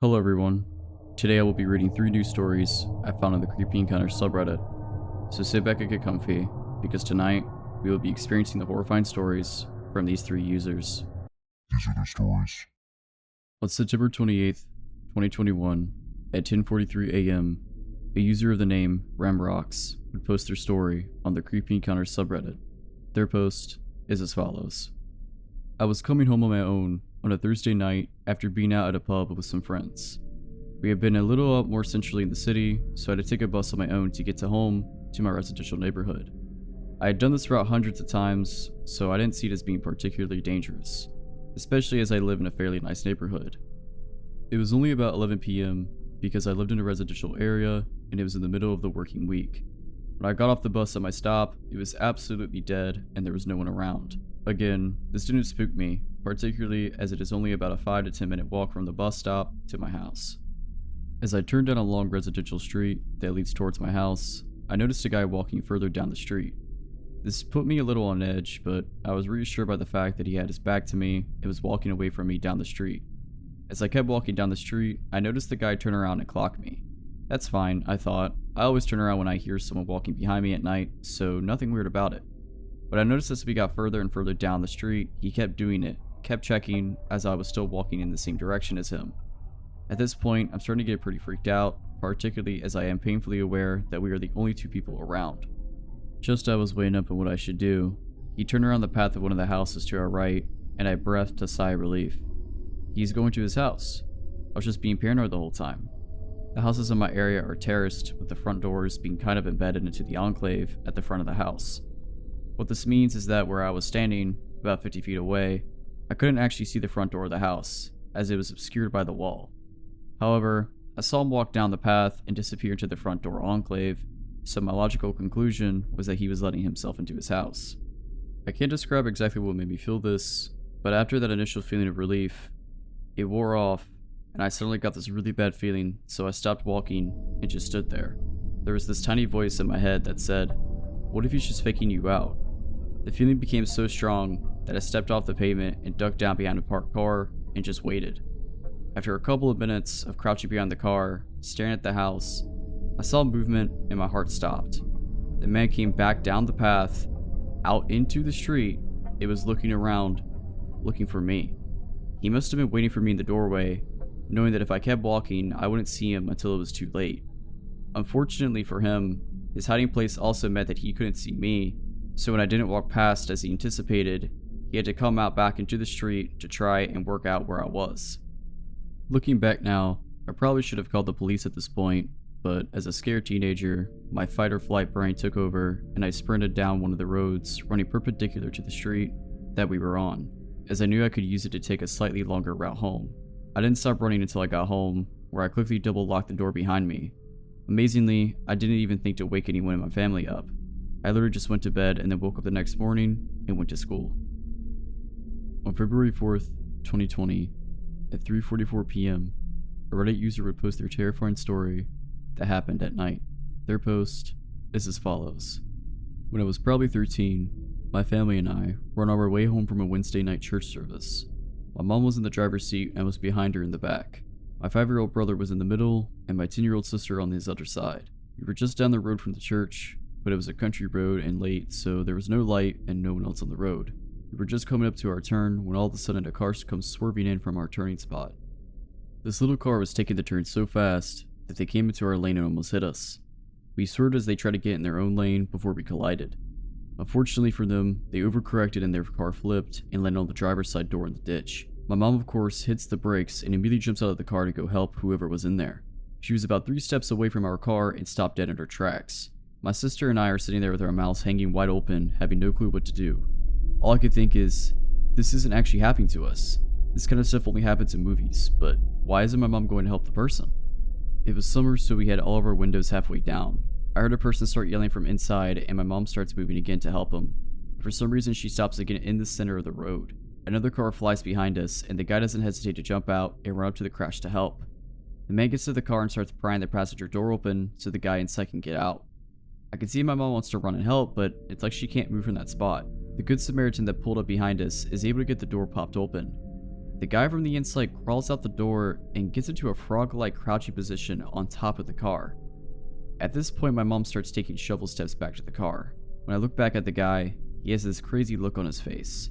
Hello everyone. Today I will be reading 3 news stories I found on the Creepy Encounters subreddit. So sit back and get comfy, because tonight we will be experiencing the horrifying stories from these 3 users. These are the stories. On September 28th, 2021, at 10:43 a.m., a user of the name Ramrocks would post their story on the Creepy Encounters subreddit. Their post is as follows. I was coming home on my own on a Thursday night after being out at a pub with some friends. We had been a little up more centrally in the city, so I had to take a bus on my own to get to home to my residential neighborhood. I had done this route hundreds of times, so I didn't see it as being particularly dangerous, especially as I live in a fairly nice neighborhood. It was only about 11 p.m. because I lived in a residential area and it was in the middle of the working week. When I got off the bus at my stop, it was absolutely dead and there was no one around. Again, this didn't spook me, particularly as it is only about a 5 to 10 minute walk from the bus stop to my house. As I turned down a long residential street that leads towards my house, I noticed a guy walking further down the street. This put me a little on edge, but I was reassured by the fact that he had his back to me and was walking away from me down the street. As I kept walking down the street, I noticed the guy turn around and clock me. That's fine, I thought. I always turn around when I hear someone walking behind me at night, so nothing weird about it. But I noticed as we got further and further down the street, he kept doing it, kept checking as I was still walking in the same direction as him. At this point, I'm starting to get pretty freaked out, particularly as I am painfully aware that we are the only 2 people around. Just as I was weighing up on what I should do, he turned around the path of one of the houses to our right, and I breathed a sigh of relief. He's going to his house. I was just being paranoid the whole time. The houses in my area are terraced, with the front doors being kind of embedded into the enclave at the front of the house. What this means is that where I was standing, about 50 feet away, I couldn't actually see the front door of the house, as it was obscured by the wall. However, I saw him walk down the path and disappear into the front door enclave, so my logical conclusion was that he was letting himself into his house. I can't describe exactly what made me feel this, but after that initial feeling of relief, it wore off, and I suddenly got this really bad feeling, so I stopped walking and just stood there. There was this tiny voice in my head that said, "What if he's just faking you out?" The feeling became so strong that I stepped off the pavement and ducked down behind a parked car and just waited. After a couple of minutes of crouching behind the car, staring at the house, I saw movement and my heart stopped. The man came back down the path, out into the street. It was looking around, looking for me. He must have been waiting for me in the doorway, knowing that if I kept walking, I wouldn't see him until it was too late. Unfortunately for him, his hiding place also meant that he couldn't see me, so when I didn't walk past as he anticipated, he had to come out back into the street to try and work out where I was. Looking back now, I probably should have called the police at this point, but as a scared teenager, my fight or flight brain took over and I sprinted down one of the roads running perpendicular to the street that we were on, as I knew I could use it to take a slightly longer route home. I didn't stop running until I got home, where I quickly double locked the door behind me. Amazingly, I didn't even think to wake anyone in my family up. I literally just went to bed and then woke up the next morning and went to school. On February 4th, 2020, at 3:44 p.m., a Reddit user would post their terrifying story that happened at night. Their post is as follows. When I was probably 13, my family and I were on our way home from a Wednesday night church service. My mom was in the driver's seat and was behind her in the back. My 5-year-old brother was in the middle and my 10-year-old sister on his other side. We were just down the road from the church, but it was a country road and late, so there was no light and no one else on the road. We were just coming up to our turn when all of a sudden a car comes swerving in from our turning spot. This little car was taking the turn so fast that they came into our lane and almost hit us. We swerved as they tried to get in their own lane before we collided. Unfortunately for them, they overcorrected and their car flipped and landed on the driver's side door in the ditch. My mom, of course, hits the brakes and immediately jumps out of the car to go help whoever was in there. She was about 3 steps away from our car and stopped dead in her tracks. My sister and I are sitting there with our mouths hanging wide open, having no clue what to do. All I could think is, this isn't actually happening to us. This kind of stuff only happens in movies, but why isn't my mom going to help the person? It was summer, so we had all of our windows halfway down. I heard a person start yelling from inside, and my mom starts moving again to help him. For some reason, she stops again in the center of the road. Another car flies behind us, and the guy doesn't hesitate to jump out and run up to the crash to help. The man gets to the car and starts prying the passenger door open so the guy inside can get out. I can see my mom wants to run and help, but it's like she can't move from that spot. The good Samaritan that pulled up behind us is able to get the door popped open. The guy from the inside crawls out the door and gets into a frog-like crouching position on top of the car. At this point, my mom starts taking shovel steps back to the car. When I look back at the guy, he has this crazy look on his face.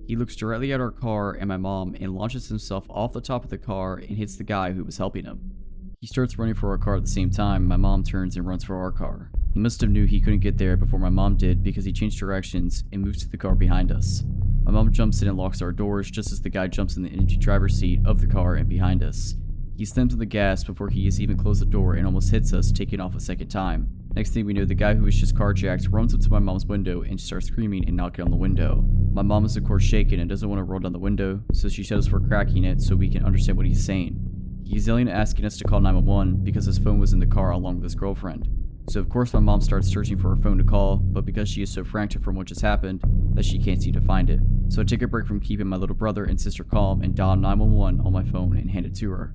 He looks directly at our car and my mom and launches himself off the top of the car and hits the guy who was helping him. He starts running for our car at the same time. My mom turns and runs for our car. He must have knew he couldn't get there before my mom did because he changed directions and moves to the car behind us. My mom jumps in and locks our doors just as the guy jumps in the empty driver's seat of the car and behind us. He slams on the gas before he has even closed the door and almost hits us, taking off a second time. Next thing we know, the guy who was just carjacked runs up to my mom's window and starts screaming and knocking on the window. My mom is of course shaken and doesn't want to roll down the window, so she shows us we're cracking it so we can understand what he's saying. He's yelling and asking us to call 911 because his phone was in the car along with his girlfriend. So of course my mom starts searching for her phone to call, but because she is so frantic from what just happened, that she can't seem to find it. So I take a break from keeping my little brother and sister calm and dial 911 on my phone and hand it to her.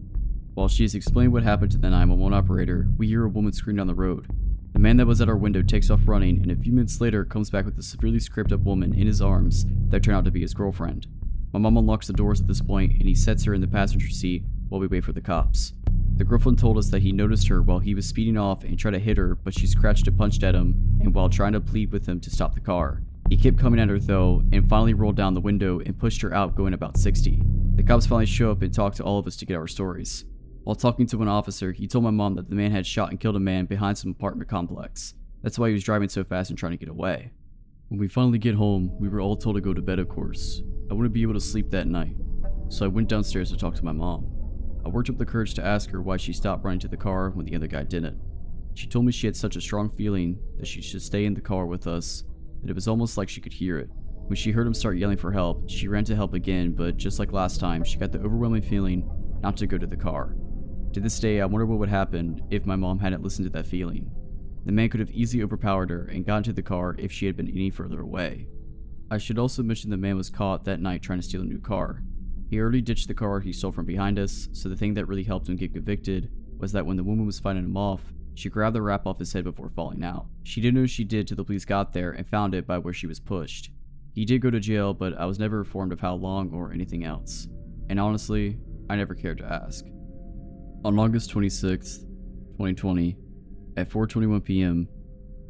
While she is explaining what happened to the 911 operator, we hear a woman scream down the road. The man that was at our window takes off running and a few minutes later comes back with a severely scraped up woman in his arms that turned out to be his girlfriend. My mom unlocks the doors at this point and he sets her in the passenger seat while we wait for the cops. The girlfriend told us that he noticed her while he was speeding off and tried to hit her, but she scratched and punched at him and while trying to plead with him to stop the car. He kept coming at her though and finally rolled down the window and pushed her out going about 60. The cops finally show up and talk to all of us to get our stories. While talking to an officer, he told my mom that the man had shot and killed a man behind some apartment complex. That's why he was driving so fast and trying to get away. When we finally get home, we were all told to go to bed of course. I wouldn't be able to sleep that night, so I went downstairs to talk to my mom. I worked up the courage to ask her why she stopped running to the car when the other guy didn't. She told me she had such a strong feeling that she should stay in the car with us, that it was almost like she could hear it. When she heard him start yelling for help, she ran to help again, but just like last time, she got the overwhelming feeling not to go to the car. To this day, I wonder what would happen if my mom hadn't listened to that feeling. The man could have easily overpowered her and gotten to the car if she had been any further away. I should also mention the man was caught that night trying to steal a new car. He already ditched the car he stole from behind us, so the thing that really helped him get convicted was that when the woman was fighting him off, she grabbed the wrap off his head before falling out. She didn't know she did till the police got there and found it by where she was pushed. He did go to jail, but I was never informed of how long or anything else. And honestly, I never cared to ask. On August 26th, 2020, at 4:21 p.m.,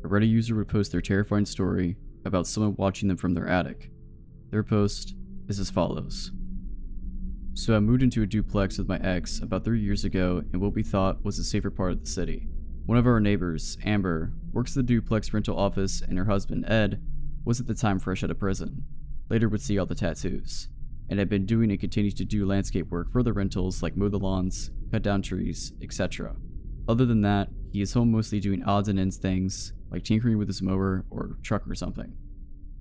a Reddit user would post their terrifying story about someone watching them from their attic. Their post is as follows. So I moved into a duplex with my ex about 3 years ago in what we thought was a safer part of the city. One of our neighbors, Amber, works at the duplex rental office and her husband, Ed, was at the time fresh out of prison. Later would see all the tattoos, and had been doing and continues to do landscape work for the rentals like mow the lawns, cut down trees, etc. Other than that, he is home mostly doing odds and ends things, like tinkering with his mower or truck or something.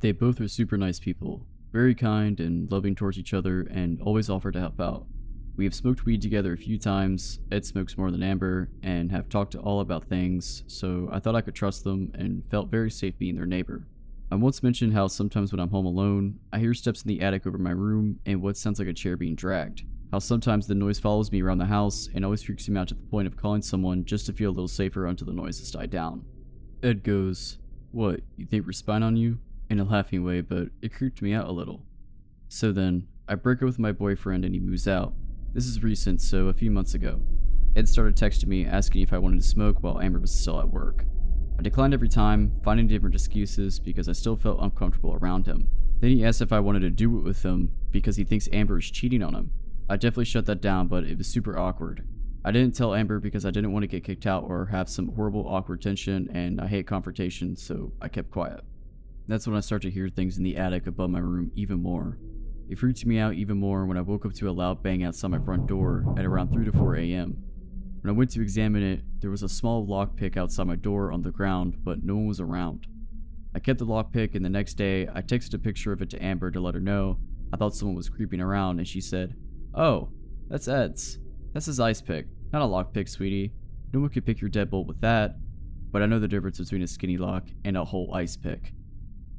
They both are super nice people, very kind and loving towards each other and always offer to help out. We have smoked weed together a few times, Ed smokes more than Amber, and have talked all about things, so I thought I could trust them and felt very safe being their neighbor. I once mentioned how sometimes when I'm home alone, I hear steps in the attic over my room and what sounds like a chair being dragged. How sometimes the noise follows me around the house and always freaks me out to the point of calling someone just to feel a little safer until the noise has died down. Ed goes, "What, you think we're spying on you?" In a laughing way, but it creeped me out a little. So then, I break up with my boyfriend and he moves out. This is recent, so a few months ago. Ed started texting me asking if I wanted to smoke while Amber was still at work. I declined every time, finding different excuses because I still felt uncomfortable around him. Then he asked if I wanted to do it with him because he thinks Amber is cheating on him. I definitely shut that down, but it was super awkward. I didn't tell Amber because I didn't want to get kicked out or have some horrible awkward tension, and I hate confrontation, so I kept quiet. That's when I started to hear things in the attic above my room even more. It freaked me out even more when I woke up to a loud bang outside my front door at around 3 to 4 a.m. When I went to examine it, there was a small lockpick outside my door on the ground, but no one was around. I kept the lockpick, and the next day, I texted a picture of it to Amber to let her know I thought someone was creeping around, and she said, "Oh, that's Ed's. That's his ice pick, not a lockpick, sweetie. No one could pick your deadbolt with that." But I know the difference between a skinny lock and a whole ice pick.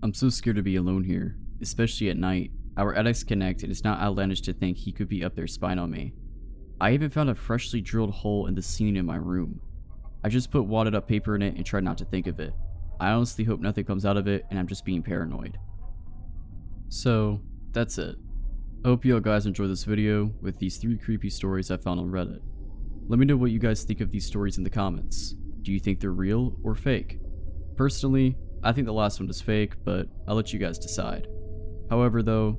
I'm so scared to be alone here, especially at night. Our attics connect, and it's not outlandish to think he could be up there spying on me. I even found a freshly drilled hole in the ceiling in my room. I just put wadded up paper in it and tried not to think of it. I honestly hope nothing comes out of it and I'm just being paranoid. So, that's it. I hope you all guys enjoy this video with these 3 creepy stories I found on Reddit. Let me know what you guys think of these stories in the comments. Do you think they're real or fake? Personally, I think the last one is fake, but I'll let you guys decide. However though,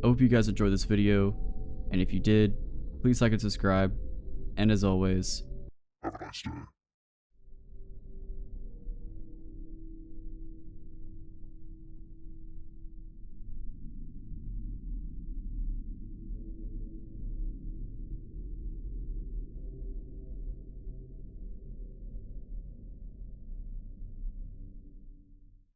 I hope you guys enjoyed this video, and if you did, please like and subscribe, and as always, Have a nice day.